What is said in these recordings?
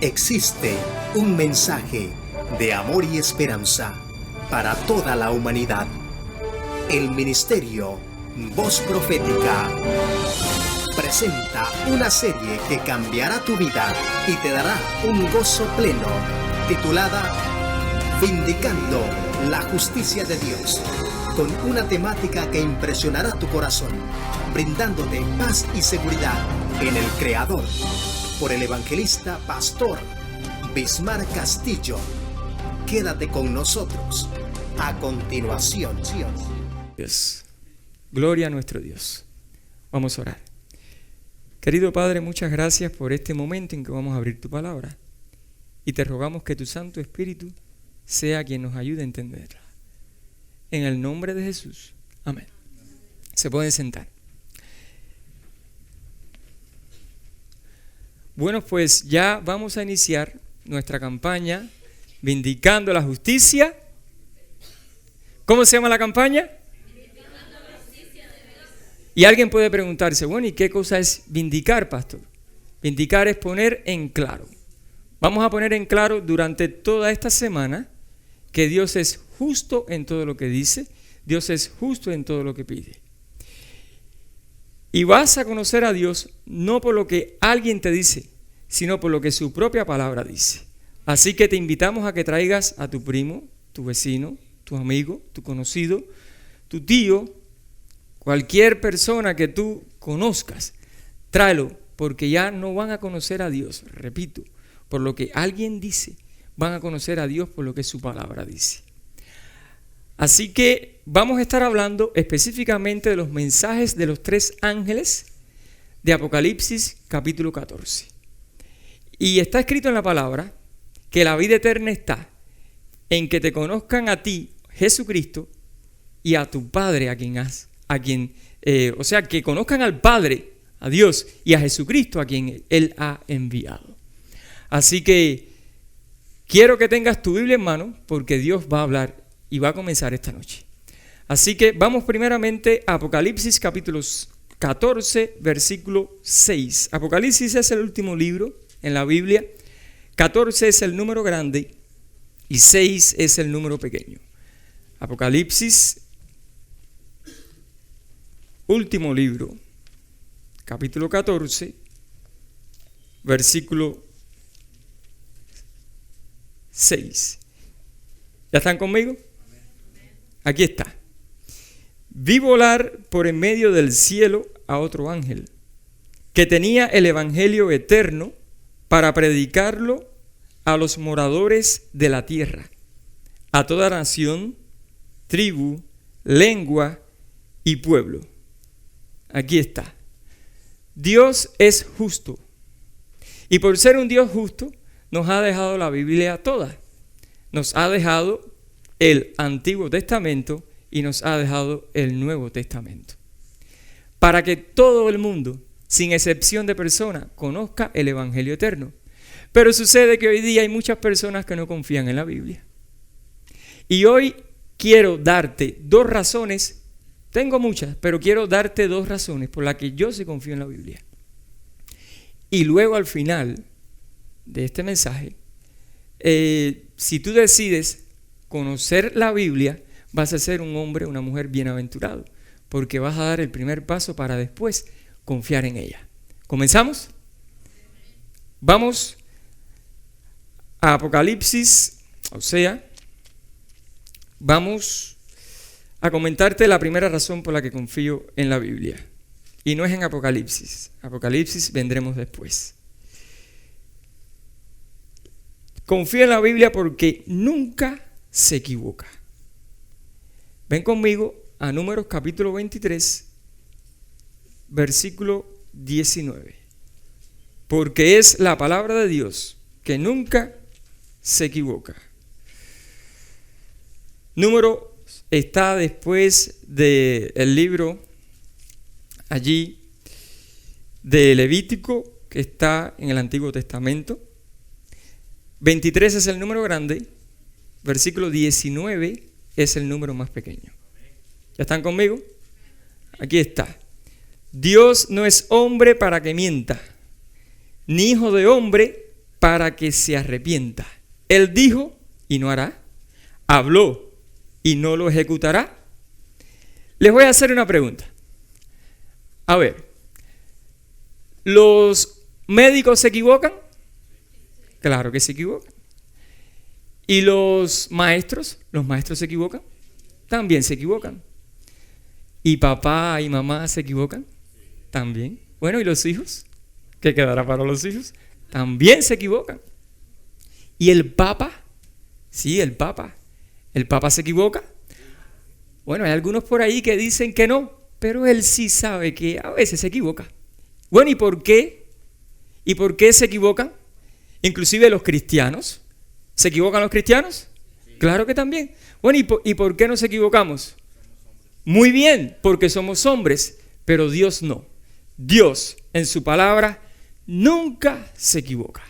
Existe un mensaje de amor y esperanza para toda la humanidad. El Ministerio Voz Profética presenta una serie que cambiará tu vida y te dará un gozo pleno, titulada Vindicando la Justicia de Dios, con una temática que impresionará tu corazón, brindándote paz y seguridad en el Creador, por el evangelista Pastor Bismar Castillo. Quédate con nosotros. A continuación. Dios. Gloria a nuestro Dios. Vamos a orar. Querido Padre, muchas gracias por este momento en que vamos a abrir tu palabra. Y te rogamos que tu Santo Espíritu sea quien nos ayude a entenderla. En el nombre de Jesús. Amén. Se pueden sentar. Bueno, pues ya vamos a iniciar nuestra campaña Vindicando la Justicia. ¿Cómo se llama la campaña? Vindicando la Justicia de Dios. Y alguien puede preguntarse, bueno, ¿y qué cosa es vindicar, pastor? Vindicar es poner en claro. Vamos a poner en claro durante toda esta semana que Dios es justo en todo lo que dice, Dios es justo en todo lo que pide. Y vas a conocer a Dios no por lo que alguien te dice, sino por lo que su propia palabra dice. Así que te invitamos a que traigas a tu primo, tu vecino, tu amigo, tu conocido, tu tío, cualquier persona que tú conozcas. Tráelo, porque ya no van a conocer a Dios, repito, por lo que alguien dice, van a conocer a Dios por lo que su palabra dice. Así que vamos a estar hablando específicamente de los mensajes de los 3 ángeles de Apocalipsis capítulo 14. Y está escrito en la palabra que la vida eterna está en que te conozcan a ti, Jesucristo, y a tu Padre, o sea, que conozcan al Padre, a Dios, y a Jesucristo, a quien Él ha enviado. Así que quiero que tengas tu Biblia en mano, porque Dios va a hablar y va a comenzar esta noche. Así que vamos primeramente a Apocalipsis capítulo 14, versículo 6. Apocalipsis es el último libro en la Biblia. 14 es el número grande y 6 es el número pequeño. Apocalipsis, último libro, capítulo 14, versículo 6. ¿Ya están conmigo? Aquí está. Vi volar por en medio del cielo a otro ángel que tenía el evangelio eterno para predicarlo a los moradores de la tierra, a toda nación, tribu, lengua y pueblo. Aquí está. Dios es justo. Y por ser un Dios justo, nos ha dejado la Biblia toda. Nos ha dejado el Antiguo Testamento y nos ha dejado el Nuevo Testamento. Para que todo el mundo, sin excepción de persona, conozca el Evangelio eterno. Pero sucede que hoy día hay muchas personas que no confían en la Biblia. Y hoy quiero darte 2 razones, tengo muchas, pero quiero darte 2 razones por las que yo sí confío en la Biblia. Y luego al final de este mensaje, si tú decides conocer la Biblia, vas a ser un hombre o una mujer bienaventurado, porque vas a dar el primer paso para después confiar en ella. ¿Comenzamos? Vamos a Apocalipsis, o sea, vamos a comentarte la primera razón por la que confío en la Biblia. Y no es en Apocalipsis. Apocalipsis vendremos después. Confío en la Biblia porque nunca se equivoca. Ven conmigo a Números capítulo 23, versículo 19. Porque es la palabra de Dios que nunca se equivoca. Número está después del libro allí de Levítico, que está en el Antiguo Testamento. 23 es el número grande, versículo 19 es el número más pequeño. ¿Ya están conmigo? Aquí está. Dios no es hombre para que mienta, ni hijo de hombre para que se arrepienta. Él dijo y no hará. Habló y no lo ejecutará. Les voy a hacer una pregunta. A ver, ¿los médicos se equivocan? Claro que se equivocan. ¿Y los maestros? ¿Los maestros se equivocan? También se equivocan. ¿Y papá y mamá se equivocan? También. Bueno, ¿y los hijos? ¿Qué quedará para los hijos? También se equivocan. ¿Y el Papa? Sí, el Papa. ¿El Papa se equivoca? Bueno, hay algunos por ahí que dicen que no, pero él sí sabe que a veces se equivoca. Bueno, ¿y por qué? ¿Y por qué se equivocan? Inclusive los cristianos. ¿Se equivocan los cristianos? Claro que también. Bueno, ¿y por qué nos equivocamos? Muy bien, porque somos hombres, pero Dios no. Dios, en su palabra, nunca se equivoca.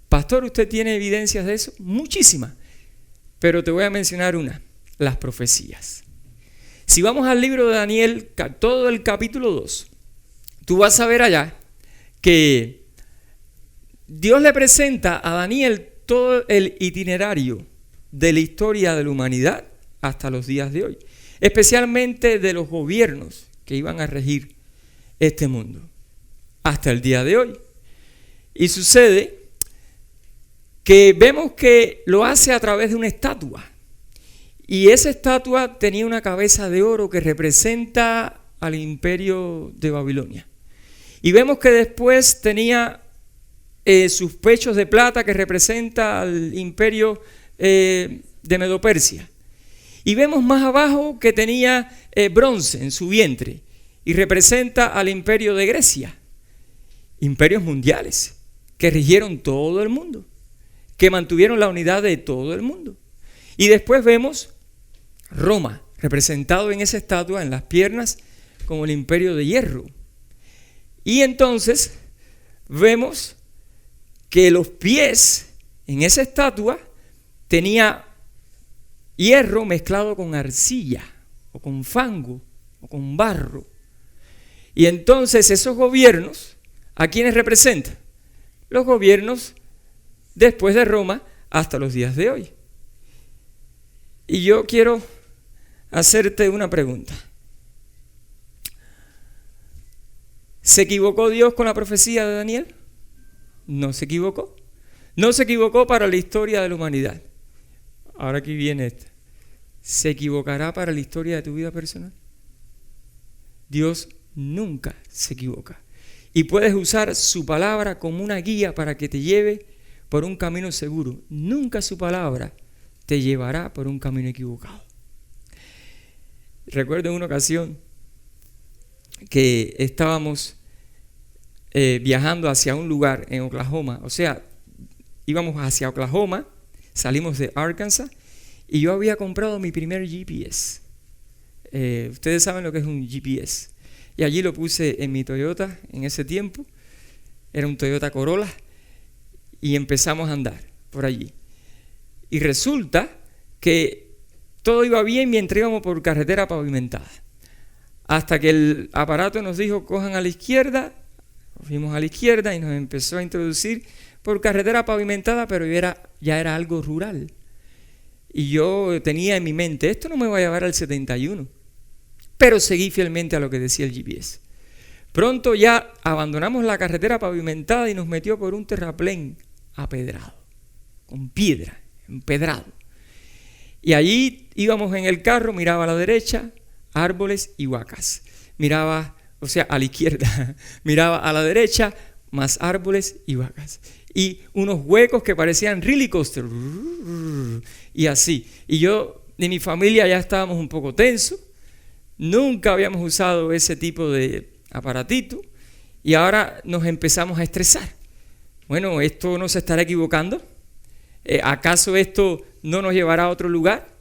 Pastor, ¿usted tiene evidencias de eso? Muchísimas. Pero te voy a mencionar una, las profecías. Si vamos al libro de Daniel, todo el capítulo 2, tú vas a ver allá que Dios le presenta a Daniel todo el itinerario de la historia de la humanidad hasta los días de hoy, especialmente de los gobiernos que iban a regir este mundo hasta el día de hoy. Y sucede que vemos que lo hace a través de una estatua. Y esa estatua tenía una cabeza de oro que representa al imperio de Babilonia. Y vemos que después tenía sus pechos de plata que representa al imperio de Medo-Persia. Y vemos más abajo que tenía bronce en su vientre y representa al imperio de Grecia. Imperios mundiales que rigieron todo el mundo, que mantuvieron la unidad de todo el mundo. Y después vemos Roma, representado en esa estatua, en las piernas, como el imperio de hierro. Y entonces vemos que los pies en esa estatua tenía hierro mezclado con arcilla, o con fango, o con barro. Y entonces esos gobiernos, ¿a quiénes representan? Los gobiernos después de Roma hasta los días de hoy. Y yo quiero hacerte una pregunta. ¿Se equivocó Dios con la profecía de Daniel? No se equivocó. No se equivocó para la historia de la humanidad. Ahora aquí viene esta. ¿Se equivocará para la historia de tu vida personal? Dios nunca se equivoca. Y puedes usar su palabra como una guía para que te lleve por un camino seguro. Nunca su palabra te llevará por un camino equivocado. Recuerdo en una ocasión que estábamos viajando hacia un lugar en Oklahoma. O sea, íbamos hacia Oklahoma, salimos de Arkansas y yo había comprado mi primer GPS. Ustedes saben lo que es un GPS. Y allí lo puse en mi Toyota en ese tiempo. Era un Toyota Corolla. Y empezamos a andar por allí. Y resulta que todo iba bien mientras íbamos por carretera pavimentada. Hasta que el aparato nos dijo, cojan a la izquierda. Fuimos a la izquierda y nos empezó a introducir por carretera pavimentada, pero ya era algo rural. Y yo tenía en mi mente, esto no me va a llevar al 71. Pero seguí fielmente a lo que decía el GPS. Pronto ya abandonamos la carretera pavimentada y nos metió por un terraplén apedrado, con piedra, empedrado. Y allí íbamos en el carro, miraba a la derecha, árboles y vacas. Miraba, o sea, a la izquierda, miraba a la derecha, más árboles y vacas. Y unos huecos que parecían really coaster. Y así. Y yo y mi familia ya estábamos un poco tensos. Nunca habíamos usado ese tipo de aparatito. Y ahora nos empezamos a estresar. Bueno, ¿esto no se estará equivocando? ¿Acaso esto no nos llevará a otro lugar?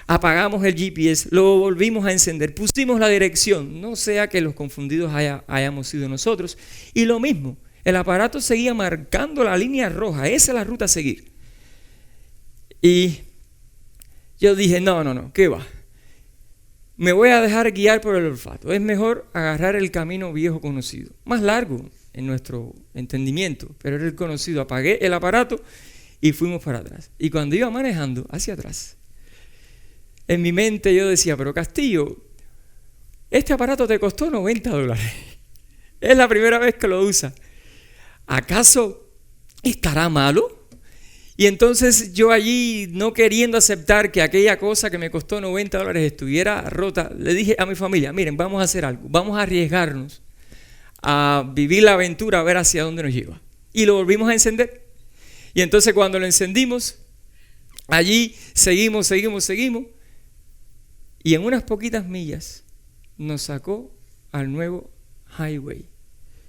Apagamos el GPS, lo volvimos a encender, pusimos la dirección, no sea que los confundidos hayamos sido nosotros. Y lo mismo, el aparato seguía marcando la línea roja, esa es la ruta a seguir. Y yo dije, no, ¿qué va? Me voy a dejar guiar por el olfato, es mejor agarrar el camino viejo conocido, más largo en nuestro entendimiento, pero era el conocido. Apagué el aparato y fuimos para atrás. Y cuando iba manejando hacia atrás, en mi mente yo decía, pero Castillo, este aparato te costó $90. Es la primera vez que lo usas. ¿Acaso estará malo? Y entonces yo allí, no queriendo aceptar que aquella cosa que me costó $90 estuviera rota, le dije a mi familia, miren, vamos a hacer algo, vamos a arriesgarnos a vivir la aventura, a ver hacia dónde nos lleva. Y lo volvimos a encender. Y entonces cuando lo encendimos, allí seguimos. Y en unas poquitas millas nos sacó al nuevo highway.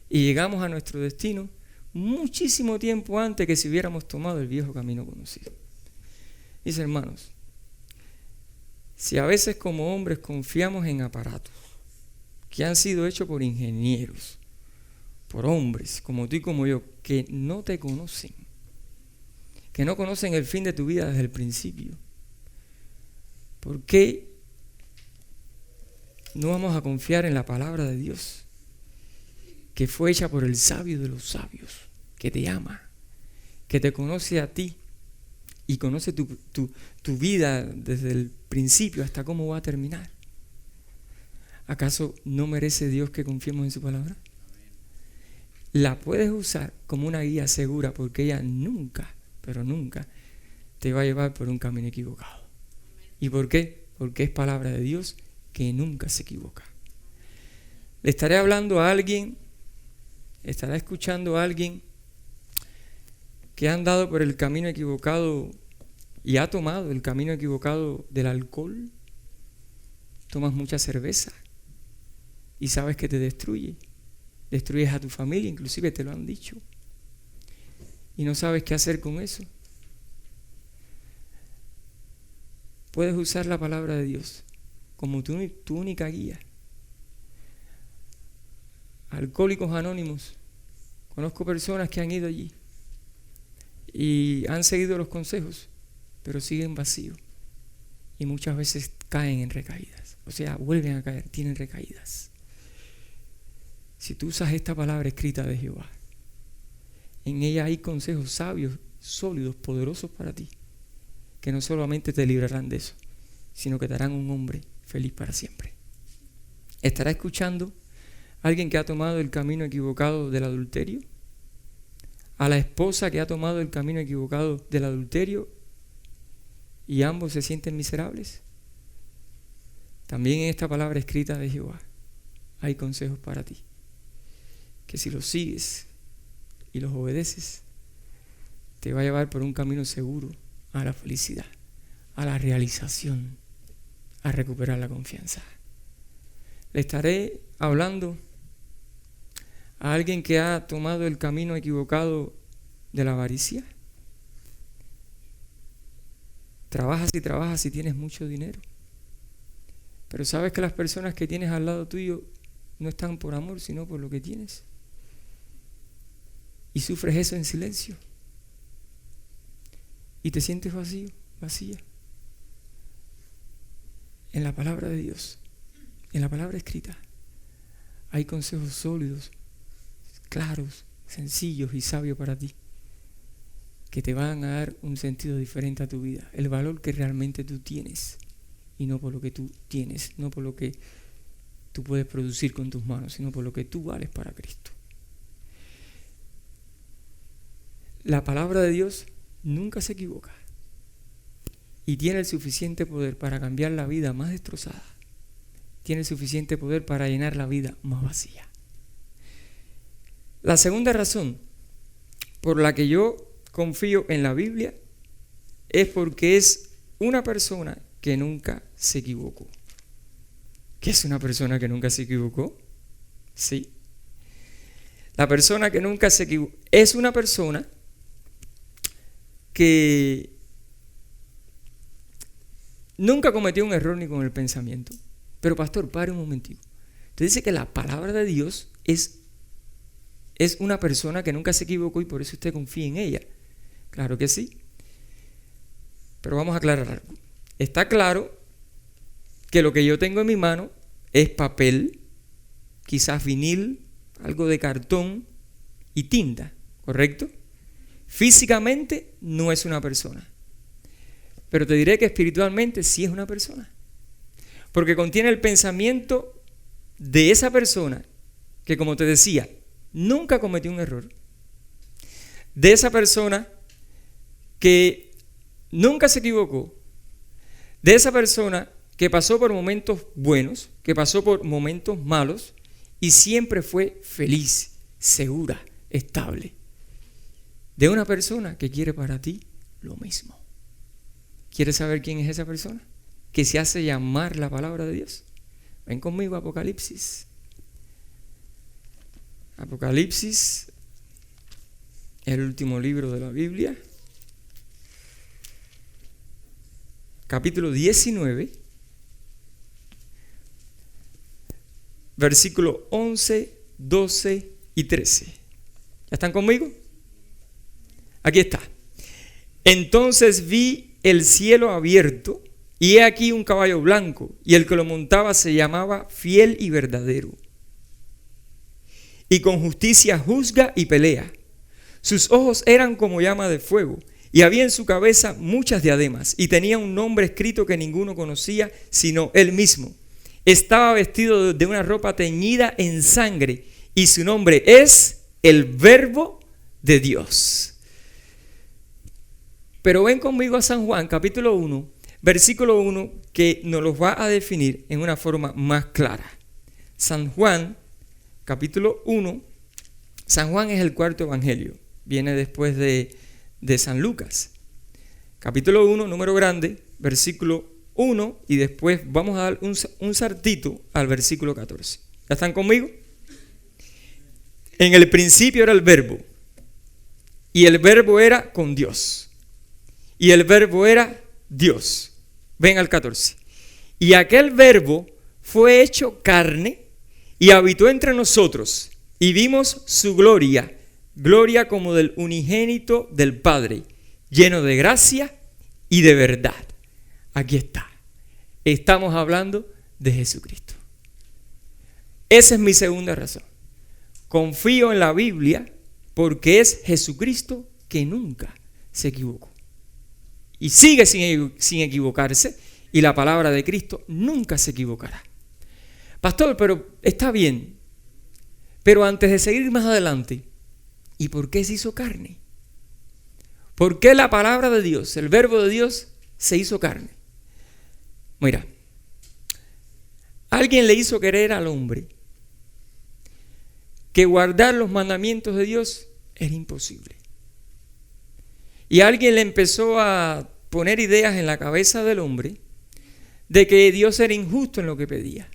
Y llegamos a nuestro destino muchísimo tiempo antes que si hubiéramos tomado el viejo camino conocido. Mis hermanos, si a veces como hombres confiamos en aparatos que han sido hechos por ingenieros, por hombres como tú y como yo, que no te conocen, que no conocen el fin de tu vida desde el principio, ¿por qué no vamos a confiar en la palabra de Dios, que fue hecha por el sabio de los sabios, que te ama, que te conoce a ti y conoce tu vida desde el principio hasta cómo va a terminar? ¿Acaso no merece Dios que confiemos en su palabra? La puedes usar como una guía segura porque ella nunca, pero nunca, te va a llevar por un camino equivocado. ¿Y por qué? Porque es palabra de Dios que nunca se equivoca. Le estaré hablando a alguien, estará escuchando a alguien que ha andado por el camino equivocado y ha tomado el camino equivocado del alcohol. Tomas mucha cerveza y sabes que te destruye. Destruyes a tu familia, inclusive te lo han dicho. Y no sabes qué hacer con eso. Puedes usar la palabra de Dios como tu única guía. Alcohólicos Anónimos. Conozco personas que han ido allí y han seguido los consejos, pero siguen vacíos. Y muchas veces caen en recaídas. O sea, vuelven a caer, tienen recaídas. Si tú usas esta palabra escrita de Jehová, en ella hay consejos sabios, sólidos, poderosos para ti, que no solamente te librarán de eso, sino que te harán un hombre feliz para siempre. ¿Estará escuchando a alguien que ha tomado el camino equivocado del adulterio? ¿A la esposa que ha tomado el camino equivocado del adulterio y ambos se sienten miserables? También en esta palabra escrita de Jehová hay consejos para ti, que si los sigues y los obedeces, te va a llevar por un camino seguro a la felicidad, a la realización, a recuperar la confianza. Le estaré hablando a alguien que ha tomado el camino equivocado de la avaricia. Trabajas y tienes mucho dinero, pero sabes que las personas que tienes al lado tuyo no están por amor, sino por lo que tienes. Y sufres eso en silencio. Y te sientes vacío, vacía. En la palabra de Dios, en la palabra escrita, hay consejos sólidos, claros, sencillos y sabios para ti, que te van a dar un sentido diferente a tu vida, el valor que realmente tú tienes, y no por lo que tú tienes, no por lo que tú puedes producir con tus manos, sino por lo que tú vales para Cristo. La palabra de Dios nunca se equivoca y tiene el suficiente poder para cambiar la vida más destrozada. Tiene el suficiente poder para llenar la vida más vacía. La segunda razón por la que yo confío en la Biblia es porque es una persona que nunca se equivocó. ¿Qué es una persona que nunca se equivocó? Sí. La persona que nunca se equivocó es una persona que nunca cometió un error ni con el pensamiento. Pero pastor, pare un momentico. Usted dice que la palabra de Dios es una persona que nunca se equivocó y por eso usted confía en ella. Claro que sí. Pero vamos a aclarar algo. Está claro que lo que yo tengo en mi mano es papel, quizás vinil, algo de cartón, y tinta, ¿correcto? Físicamente no es una persona. Pero te diré que espiritualmente sí es una persona. Porque contiene el pensamiento de esa persona que, como te decía, nunca cometió un error. De esa persona que nunca se equivocó. De esa persona que pasó por momentos buenos, que pasó por momentos malos y siempre fue feliz, segura, estable. De una persona que quiere para ti lo mismo. ¿Quieres saber quién es esa persona? Que se hace llamar la palabra de Dios. Ven conmigo a Apocalipsis. Apocalipsis, el último libro de la Biblia. Capítulo 19. Versículo 11, 12 y 13. ¿Ya están conmigo? Aquí está. Entonces vi el cielo abierto, y he aquí un caballo blanco, y el que lo montaba se llamaba Fiel y Verdadero. Y con justicia juzga y pelea. Sus ojos eran como llama de fuego, y había en su cabeza muchas diademas, y tenía un nombre escrito que ninguno conocía, sino él mismo. Estaba vestido de una ropa teñida en sangre, y su nombre es el Verbo de Dios. Pero ven conmigo a San Juan, capítulo 1, versículo 1, que nos los va a definir en una forma más clara. San Juan, capítulo 1, San Juan es el cuarto evangelio, viene después de San Lucas. Capítulo 1, número grande, versículo 1, y después vamos a dar un saltito al versículo 14. ¿Ya están conmigo? En el principio era el Verbo, y el Verbo era con Dios. Y el Verbo era Dios. Ven al 14. Y aquel Verbo fue hecho carne y habitó entre nosotros. Y vimos su gloria, gloria como del unigénito del Padre, lleno de gracia y de verdad. Aquí está. Estamos hablando de Jesucristo. Esa es mi segunda razón. Confío en la Biblia porque es Jesucristo que nunca se equivocó. Y sigue sin equivocarse, y la palabra de Cristo nunca se equivocará. Pastor, pero está bien, pero antes de seguir más adelante, ¿y por qué se hizo carne? ¿Por qué la palabra de Dios, el Verbo de Dios, se hizo carne? Mira, alguien le hizo querer al hombre que guardar los mandamientos de Dios era imposible. Y alguien le empezó a poner ideas en la cabeza del hombre de que Dios era injusto en lo que pedía.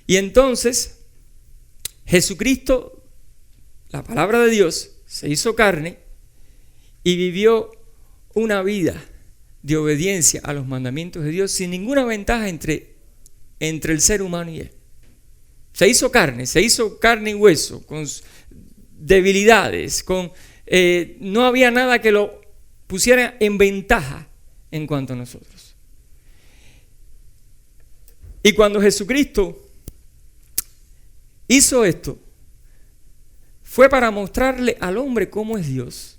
Y entonces Jesucristo, la palabra de Dios, se hizo carne y vivió una vida de obediencia a los mandamientos de Dios sin ninguna ventaja entre el ser humano y él. Se hizo carne y hueso, con debilidades, no había nada que lo pusiera en ventaja en cuanto a nosotros. Y cuando Jesucristo hizo esto, fue para mostrarle al hombre cómo es Dios,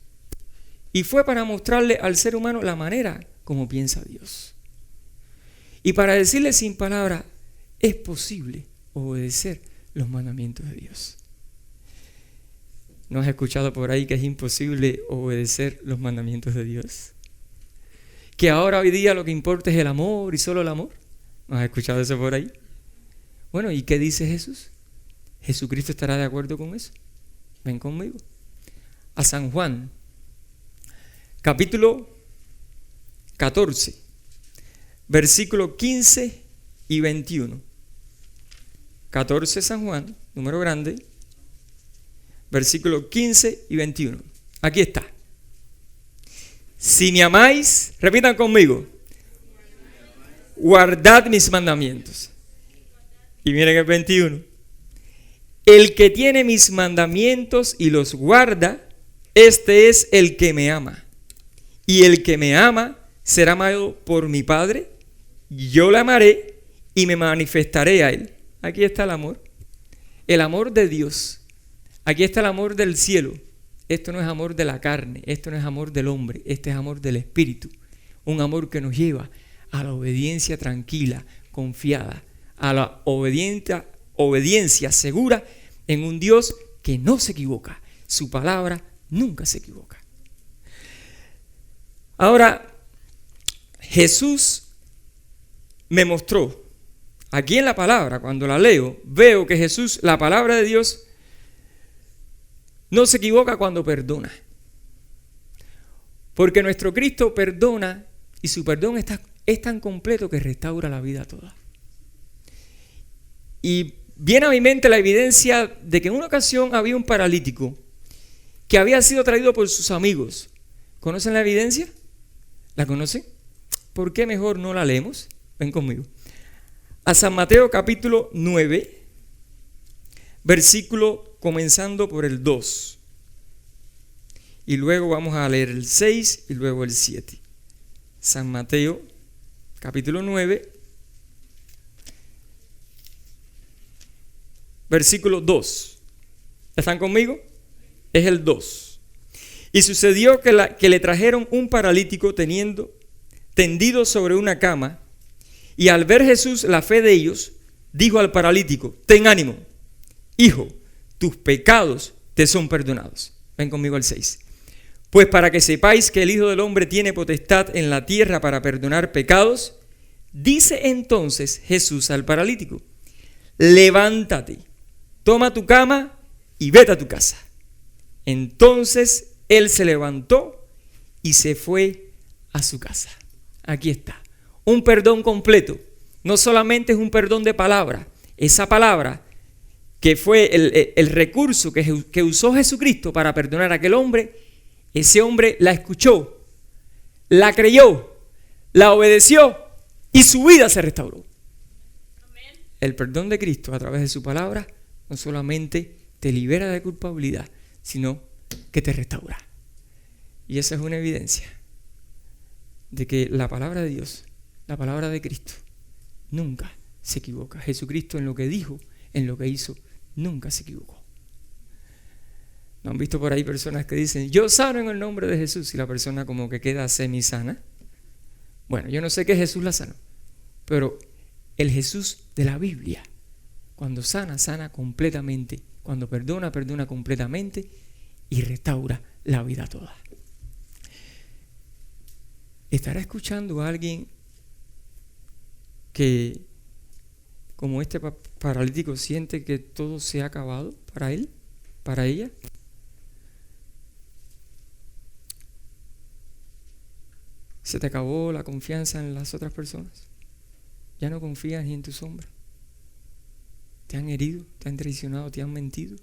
y fue para mostrarle al ser humano la manera como piensa Dios, y para decirle sin palabras: es posible obedecer los mandamientos de Dios. ¿No has escuchado por ahí que es imposible obedecer los mandamientos de Dios? Que ahora hoy día lo que importa es el amor y solo el amor. ¿No has escuchado eso por ahí? Bueno, ¿y qué dice Jesús? ¿Jesucristo estará de acuerdo con eso? Ven conmigo a San Juan, capítulo 14, versículo 15 y 21. 14 San Juan, número grande, versículos 15 y 21. Aquí está. Si me amáis, repitan conmigo, guardad mis mandamientos. Y miren el 21. El que tiene mis mandamientos y los guarda, este es el que me ama. Y el que me ama será amado por mi Padre, y yo le amaré y me manifestaré a él. Aquí está el amor de Dios Aquí está el amor del cielo. Esto no es amor de la carne, esto no es amor del hombre, este es amor del Espíritu. Un amor que nos lleva a la obediencia tranquila, confiada, a la obediencia segura en un Dios que no se equivoca. Su palabra nunca se equivoca. Ahora, Jesús me mostró, aquí en la palabra, cuando la leo, veo que Jesús, la palabra de Dios, no se equivoca cuando perdona. Porque nuestro Cristo perdona y su perdón es tan completo que restaura la vida toda. Y viene a mi mente la evidencia de que en una ocasión había un paralítico que había sido traído por sus amigos. ¿Conocen la evidencia? ¿La conocen? ¿Por qué mejor no la leemos? Ven conmigo. A San Mateo capítulo 9, versículo comenzando por el 2. Y luego vamos a leer el 6 y luego el 7. San Mateo capítulo 9, versículo 2. ¿Están conmigo? Es el 2. Y sucedió que le trajeron un paralítico tendido sobre una cama, y al ver Jesús la fe de ellos, dijo al paralítico: ten ánimo, hijo, tus pecados te son perdonados. Ven conmigo al 6. Pues para que sepáis que el Hijo del Hombre tiene potestad en la tierra para perdonar pecados, dice entonces Jesús al paralítico: levántate, toma tu cama y vete a tu casa. Entonces él se levantó y se fue a su casa. Aquí está. Un perdón completo. No solamente es un perdón de palabra. Esa palabra que fue el recurso que usó Jesucristo para perdonar a aquel hombre, ese hombre la escuchó, la creyó, la obedeció y su vida se restauró. Amén. El perdón de Cristo a través de su palabra no solamente te libera de culpabilidad, sino que te restaura. Y esa es una evidencia de que la palabra de Dios, la palabra de Cristo, nunca se equivoca. Jesucristo en lo que dijo, en lo que hizo, nunca se equivocó. ¿No han visto por ahí personas que dicen: yo sano en el nombre de Jesús, y la persona como que queda semisana? Bueno, yo no sé qué Jesús la sanó, pero el Jesús de la Biblia, cuando sana, sana completamente. Cuando perdona, perdona completamente y restaura la vida toda. ¿Estará escuchando a alguien que, como este paralítico, siente que todo se ha acabado para él, para ella? ¿Se te acabó la confianza en las otras personas? ¿Ya no confías ni en tu sombra? ¿Te han herido? ¿Te han traicionado? ¿Te han mentido?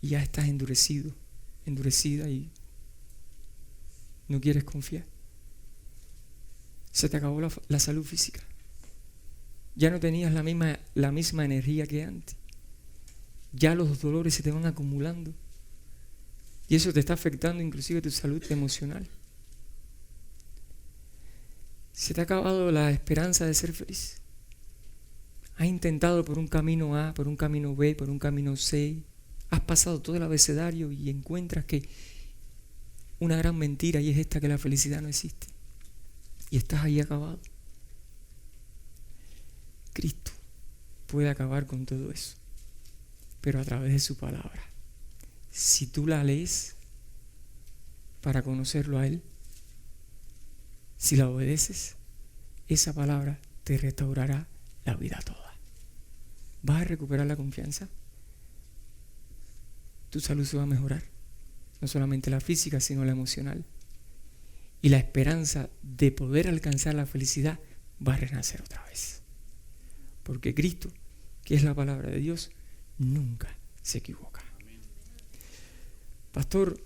Y ya estás endurecido, endurecida, y no quieres confiar. Se te acabó la salud física. Ya no tenías la misma energía que antes. Ya los dolores se te van acumulando. Y eso te está afectando inclusive tu salud emocional. Se te ha acabado la esperanza de ser feliz. Has intentado por un camino A, por un camino B, por un camino C. Has pasado todo el abecedario y encuentras que una gran mentira, y es esta, que la felicidad no existe. Y estás ahí acabado. Cristo puede acabar con todo eso, pero a través de su palabra. Si tú la lees para conocerlo a Él, si la obedeces, esa palabra te restaurará la vida toda. ¿Vas a recuperar la confianza? Tu salud se va a mejorar, no solamente la física, sino la emocional. Y la esperanza de poder alcanzar la felicidad va a renacer otra vez. Porque Cristo, que es la palabra de Dios, nunca se equivoca. Pastor,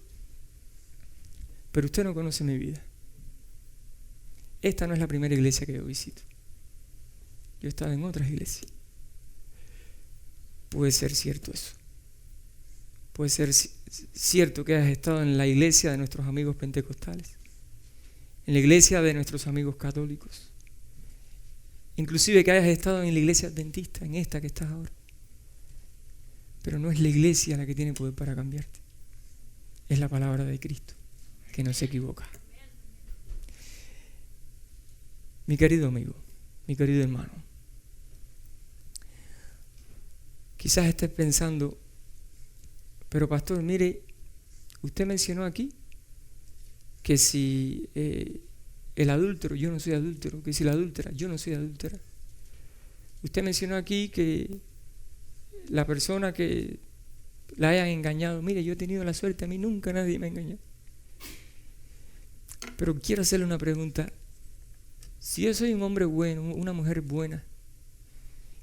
pero usted no conoce mi vida. Esta no es la primera iglesia que yo visito. Yo he estado en otras iglesias. Puede ser cierto eso. Puede ser cierto que hayas estado en la iglesia de nuestros amigos pentecostales, en la iglesia de nuestros amigos católicos, inclusive que hayas estado en la iglesia adventista, en esta que estás ahora. Pero no es la iglesia la que tiene poder para cambiarte. Es la palabra de Cristo, que no se equivoca. Mi querido amigo, mi querido hermano, quizás estés pensando, pero pastor, mire, usted mencionó aquí que si el adúltero, yo no soy adúltero, que si la adúltera, yo no soy adúltera. Usted mencionó aquí que la persona que la hayan engañado, mire, yo he tenido la suerte, a mí nunca nadie me ha engañado. Pero quiero hacerle una pregunta. Si yo soy un hombre bueno, una mujer buena,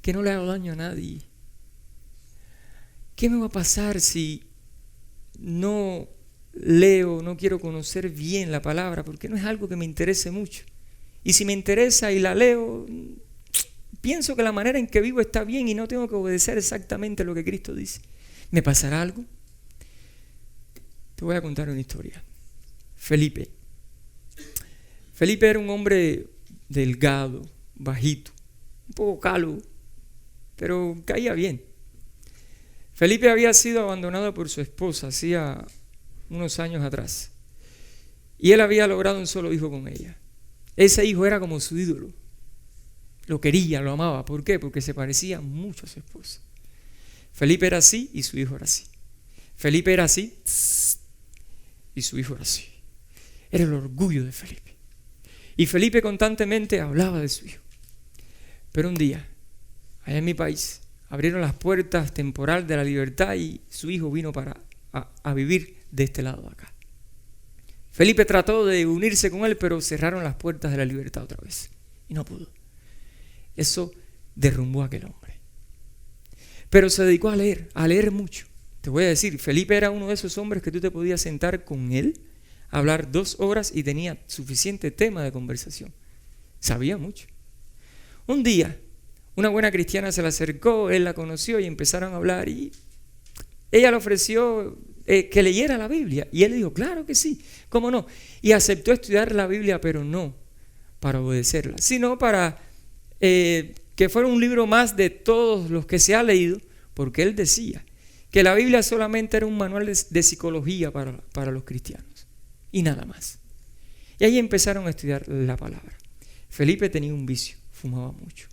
que no le hago daño a nadie, ¿qué me va a pasar si no leo, no quiero conocer bien la palabra? Porque no es algo que me interese mucho. Y si me interesa y la leo, pienso que la manera en que vivo está bien y no tengo que obedecer exactamente lo que Cristo dice. ¿Me pasará algo? Te voy a contar una historia. Felipe era un hombre delgado, bajito, un poco calvo, pero caía bien. Felipe había sido abandonado por su esposa hacía unos años atrás. Y él había logrado un solo hijo con ella. Ese hijo era como su ídolo. Lo quería, lo amaba. ¿Por qué? Porque se parecía mucho a su esposa. Felipe era así y su hijo era así. Felipe era así y su hijo era así. Era el orgullo de Felipe. Y Felipe constantemente hablaba de su hijo. Pero un día, allá en mi país, abrieron las puertas temporal de la libertad y su hijo vino a vivir de este lado de acá. Felipe trató de unirse con él, pero cerraron las puertas de la libertad otra vez. Y no pudo. Eso derrumbó a aquel hombre. Pero se dedicó a leer mucho. Te voy a decir, Felipe era uno de esos hombres que tú te podías sentar con él, hablar 2 horas y tenía suficiente tema de conversación. Sabía mucho. Un día, una buena cristiana se le acercó, él la conoció y empezaron a hablar y ella le ofreció que leyera la Biblia. Y él le dijo, claro que sí, ¿cómo no? Y aceptó estudiar la Biblia, pero no para obedecerla, sino para que fuera un libro más de todos los que se ha leído, porque él decía que la Biblia solamente era un manual de psicología para los cristianos. Y nada más. Y ahí empezaron a estudiar la palabra. Felipe tenía un vicio, fumaba mucho.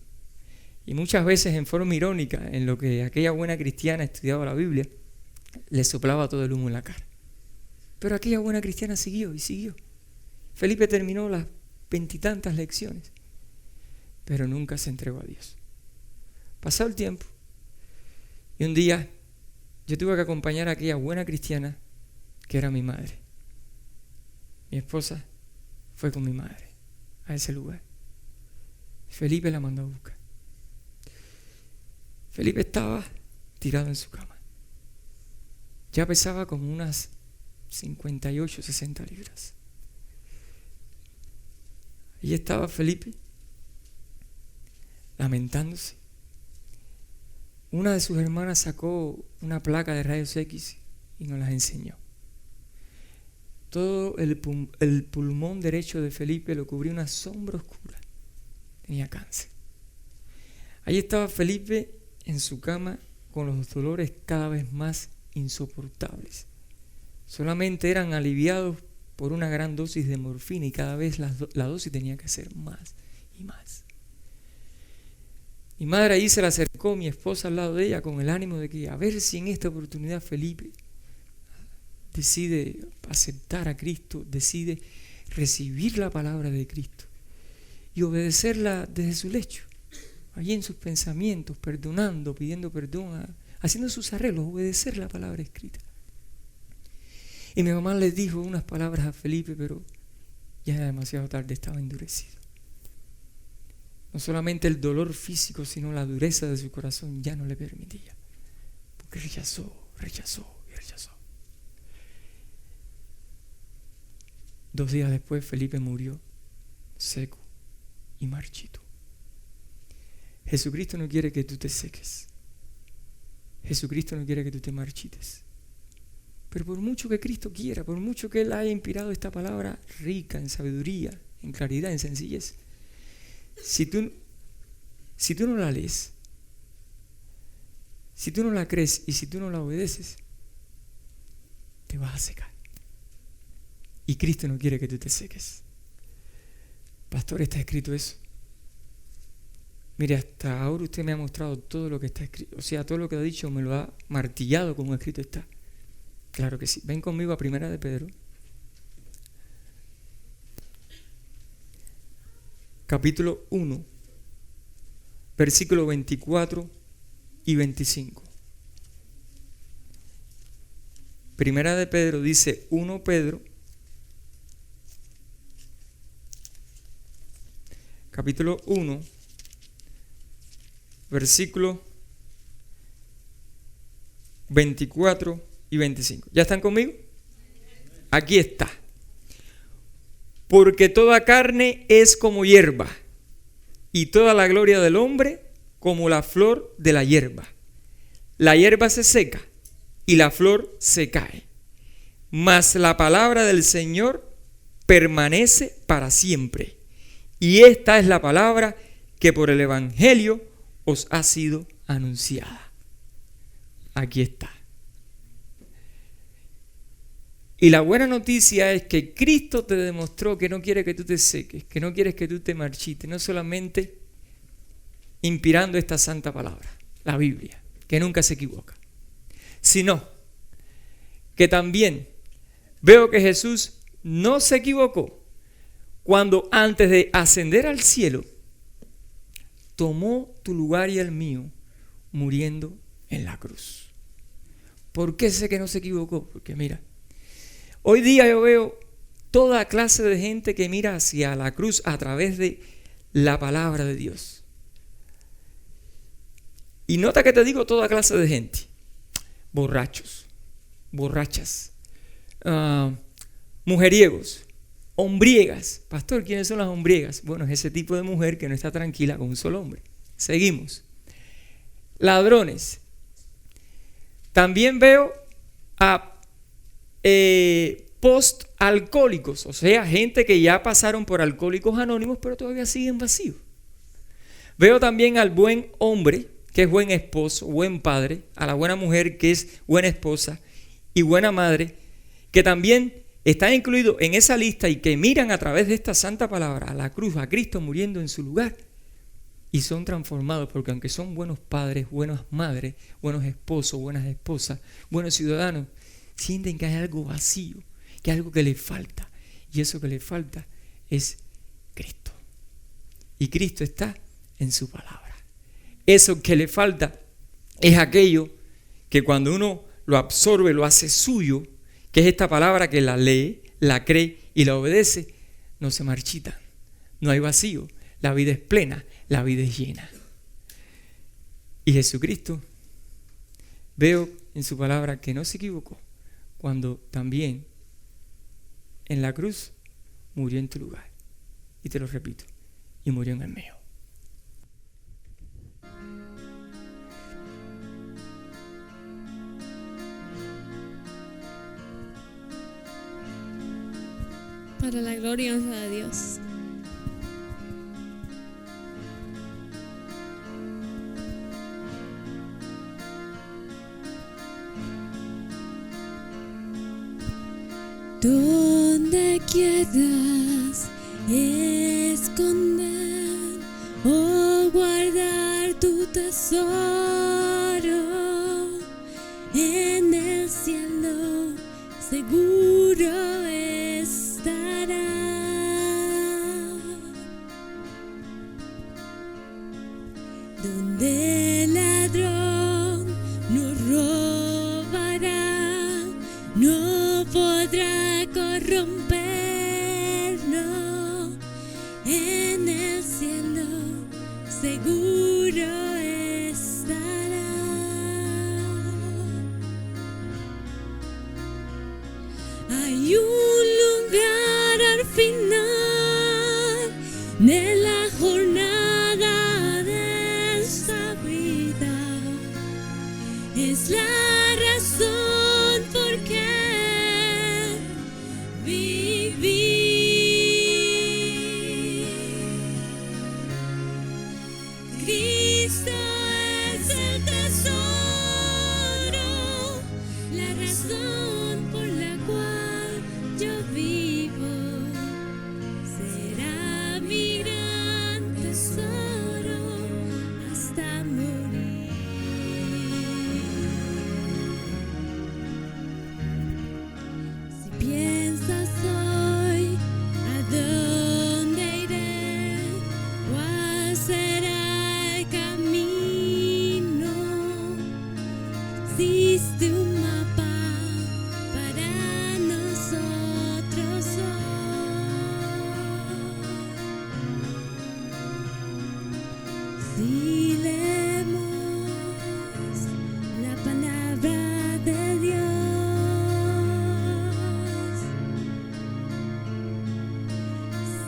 Y muchas veces en forma irónica, en lo que aquella buena cristiana estudiaba la Biblia, le soplaba todo el humo en la cara. Pero aquella buena cristiana siguió y siguió. Felipe terminó las 20 y tantas lecciones, pero nunca se entregó a Dios. Pasó el tiempo y un día yo tuve que acompañar a aquella buena cristiana que era mi madre. Mi esposa fue con mi madre a ese lugar. Felipe la mandó a buscar. Felipe estaba tirado en su cama. Ya pesaba como unas 58, 60 libras. Allí estaba Felipe, lamentándose. Una de sus hermanas sacó una placa de rayos X y nos las enseñó. Todo el pulmón derecho de Felipe lo cubría una sombra oscura. Tenía cáncer. Allí estaba Felipe en su cama con los dolores cada vez más insoportables. Solamente eran aliviados por una gran dosis de morfina y cada vez la dosis tenía que ser más y más. Mi madre ahí se le acercó, mi esposa al lado de ella, con el ánimo de que a ver si en esta oportunidad Felipe decide aceptar a Cristo, decide recibir la palabra de Cristo y obedecerla desde su lecho, allí en sus pensamientos, perdonando, pidiendo perdón, haciendo sus arreglos, obedecer la palabra escrita. Y mi mamá le dijo unas palabras a Felipe, pero ya era demasiado tarde, estaba endurecido. No solamente el dolor físico, sino la dureza de su corazón ya no le permitía, porque rechazó. 2 días después Felipe murió seco y marchito. Jesucristo no quiere que tú te seques. Jesucristo no quiere que tú te marchites. Pero por mucho que Cristo quiera, por mucho que Él haya inspirado esta palabra rica en sabiduría, en claridad, en sencillez, si tú no la lees, si tú no la crees y si tú no la obedeces, te vas a secar. Y Cristo no quiere que tú te seques. Pastor, ¿está escrito eso? Mire, hasta ahora usted me ha mostrado todo lo que está escrito. O sea, todo lo que ha dicho me lo ha martillado como escrito está. Claro que sí. Ven conmigo a 1 de Pedro. Capítulo 1, versículos 24 y 25. 1 de Pedro dice 1 Pedro, capítulo 1, versículos 24 y 25. ¿Ya están conmigo? Aquí está. Porque toda carne es como hierba, y toda la gloria del hombre como la flor de la hierba. La hierba se seca y la flor se cae, mas la palabra del Señor permanece para siempre. Y esta es la palabra que por el Evangelio os ha sido anunciada. Aquí está. Y la buena noticia es que Cristo te demostró que no quiere que tú te seques, que no quieres que tú te marchites, no solamente inspirando esta santa palabra, la Biblia, que nunca se equivoca, sino que también veo que Jesús no se equivocó cuando antes de ascender al cielo tomó tu lugar y el mío muriendo en la cruz. ¿Por qué sé que no se equivocó? Porque mira, hoy día yo veo toda clase de gente que mira hacia la cruz a través de la palabra de Dios. Y nota que te digo toda clase de gente. Borrachos, borrachas, mujeriegos, hombriegas. Pastor, ¿quiénes son las hombriegas? Bueno, es ese tipo de mujer que no está tranquila con un solo hombre. Seguimos. Ladrones. También veo a post-alcohólicos, o sea, gente que ya pasaron por Alcohólicos Anónimos, pero todavía siguen vacíos. Veo también al buen hombre, que es buen esposo, buen padre, a la buena mujer, que es buena esposa y buena madre, que también están incluidos en esa lista y que miran a través de esta santa palabra a la cruz, a Cristo muriendo en su lugar, y son transformados, porque aunque son buenos padres, buenas madres, buenos esposos, buenas esposas, buenos ciudadanos, sienten que hay algo vacío, que hay algo que les falta. Y eso que les falta es Cristo. Y Cristo está en su palabra. Eso que le falta es aquello que cuando uno lo absorbe, lo hace suyo, que es esta palabra que la lee, la cree y la obedece, no se marchita. No hay vacío. La vida es plena, la vida es llena. Y Jesucristo, veo en su palabra que no se equivocó cuando también en la cruz murió en tu lugar. Y te lo repito, y murió en el mío. Para la gloria y honra de Dios. Donde quieras esconder o guardar tu tesoro, en el cielo seguro estará. Donde el ladrón no robará, no podrá corromperlo, en el cielo seguro estará. Hay un lugar al final de la jornada de esta vida, es la razón por qué vivir. Cristo es el tesoro fuerza soy, ¿a dónde iré? ¿Cuál será el camino? Existe un mapa para nosotros hoy. Si leemos la palabra de Dios,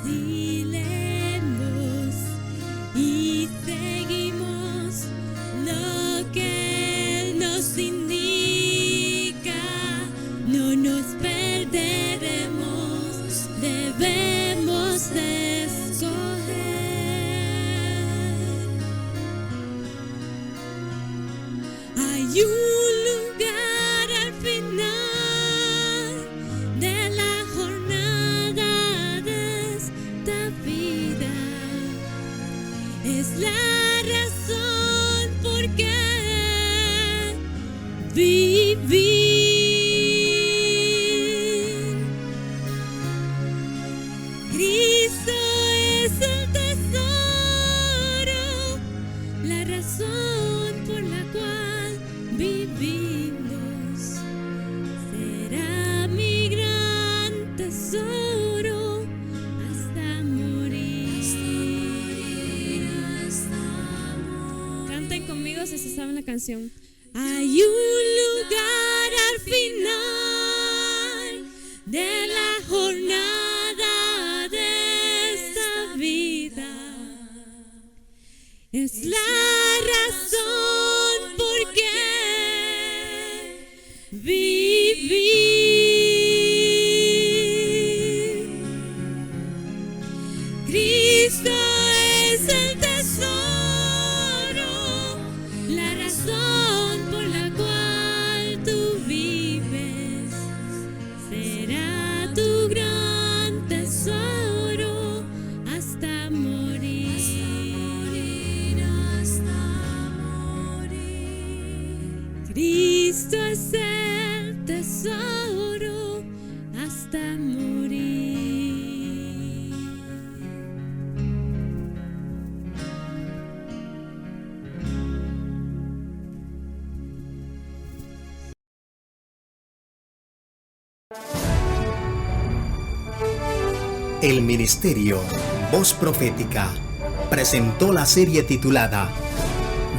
si leemos y seguimos lo que Él nos indica, no nos perderemos, debemos de escoger. Hay un lugar al final de la jornada de esta vida. Es la razón por qué vivir. Cristo es el tesoro, la razón por la cual vivimos. Será mi gran tesoro hasta morir. Canten conmigo si se saben la canción. Hay un lugar al final de la jornada de esta vida. Es la razón por qué vivir. Cristo es el tesoro, la razón por la cual tú vives. Será tu gran tesoro hasta morir. Cristo es el tesoro hasta morir. El Ministerio Voz Profética presentó la serie titulada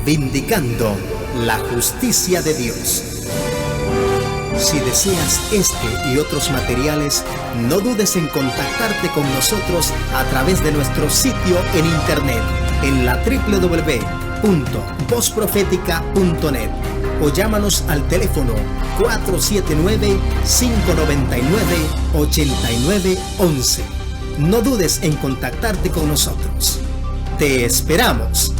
Vindicando la Justicia de Dios. Si deseas este y otros materiales, no dudes en contactarte con nosotros a través de nuestro sitio en internet en la www.vozprofetica.net o llámanos al teléfono 479-599-8911. No dudes en contactarte con nosotros. Te esperamos.